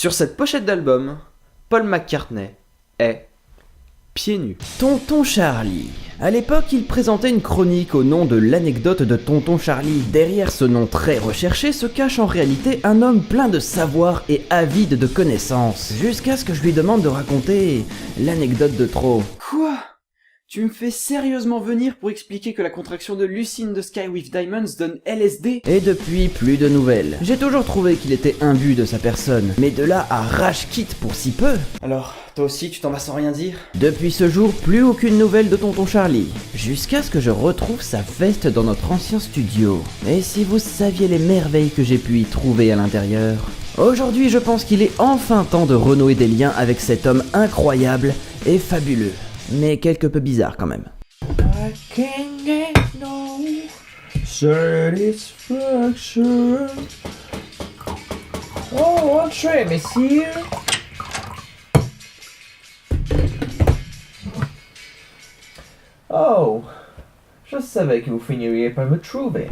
Sur cette pochette d'album, Paul McCartney est pieds nus. Tonton Charlie. À l'époque, il présentait une chronique au nom de l'anecdote de Tonton Charlie. Derrière ce nom très recherché se cache en réalité un homme plein de savoir et avide de connaissances. Jusqu'à ce que je lui demande de raconter l'anecdote de trop. Quoi? Tu me fais sérieusement venir pour expliquer que la contraction de Lucine de Sky with Diamonds donne LSD? Et depuis, plus de nouvelles. J'ai toujours trouvé qu'il était imbu de sa personne, mais de là à rage quitte pour si peu. Alors, toi aussi tu t'en vas sans rien dire? Depuis ce jour, plus aucune nouvelle de Tonton Charlie. Jusqu'à ce que je retrouve sa veste dans notre ancien studio. Et si vous saviez les merveilles que j'ai pu y trouver à l'intérieur. Aujourd'hui, je pense qu'il est enfin temps de renouer des liens avec cet homme incroyable et fabuleux. Mais quelque peu bizarre quand même. I can't get no satisfaction. Oh, entrez, messieurs. Oh, je savais que vous finiriez par me trouver.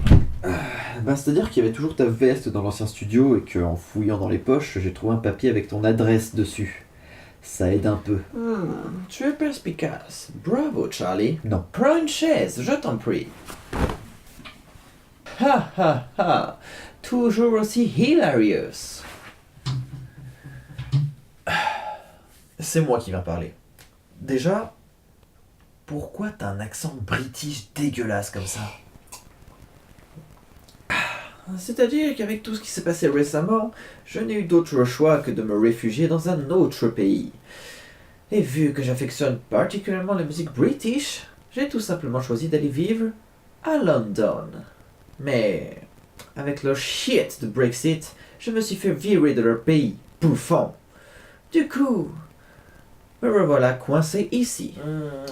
C'est-à-dire qu'il y avait toujours ta veste dans l'ancien studio et qu'en fouillant dans les poches, j'ai trouvé un papier avec ton adresse dessus. Ça aide un peu. Tu es perspicace. Bravo, Charlie. Non. Prends une chaise, je t'en prie. Ha ha ha. Toujours aussi hilarious. C'est moi qui viens parler. Déjà, pourquoi t'as un accent british dégueulasse comme ça? C'est-à-dire qu'avec tout ce qui s'est passé récemment, je n'ai eu d'autre choix que de me réfugier dans un autre pays. Et vu que j'affectionne particulièrement la musique british, j'ai tout simplement choisi d'aller vivre à London. Mais avec leur shit de Brexit, je me suis fait virer de leur pays, bouffon. Du coup, me revoilà coincé ici.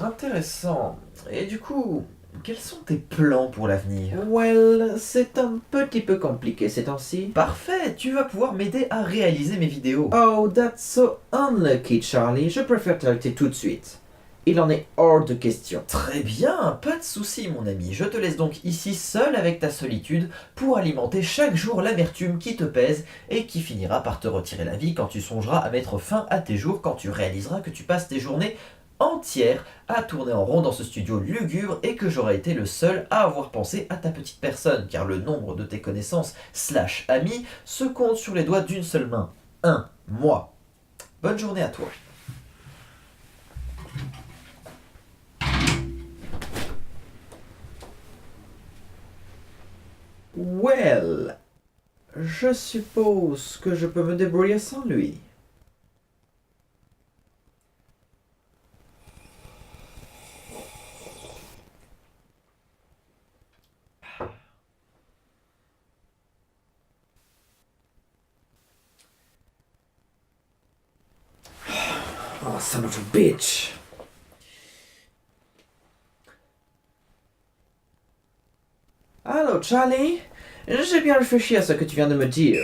Intéressant. Et du coup, quels sont tes plans pour l'avenir? Well, c'est un petit peu compliqué ces temps-ci. Parfait, tu vas pouvoir m'aider à réaliser mes vidéos. Oh, that's so unlucky, Charlie. Je préfère t'arrêter tout de suite. Il en est hors de question. Très bien, pas de souci mon ami. Je te laisse donc ici seul avec ta solitude pour alimenter chaque jour l'amertume qui te pèse et qui finira par te retirer la vie quand tu songeras à mettre fin à tes jours, quand tu réaliseras que tu passes tes journées entières à tourner en rond dans ce studio lugubre et que j'aurais été le seul à avoir pensé à ta petite personne, car le nombre de tes connaissances / amis se compte sur les doigts d'une seule main. Moi. Bonne journée à toi. Well, je suppose que je peux me débrouiller sans lui. Oh, son of a bitch. Allô, Charlie? J'ai bien réfléchi à ce que tu viens de me dire.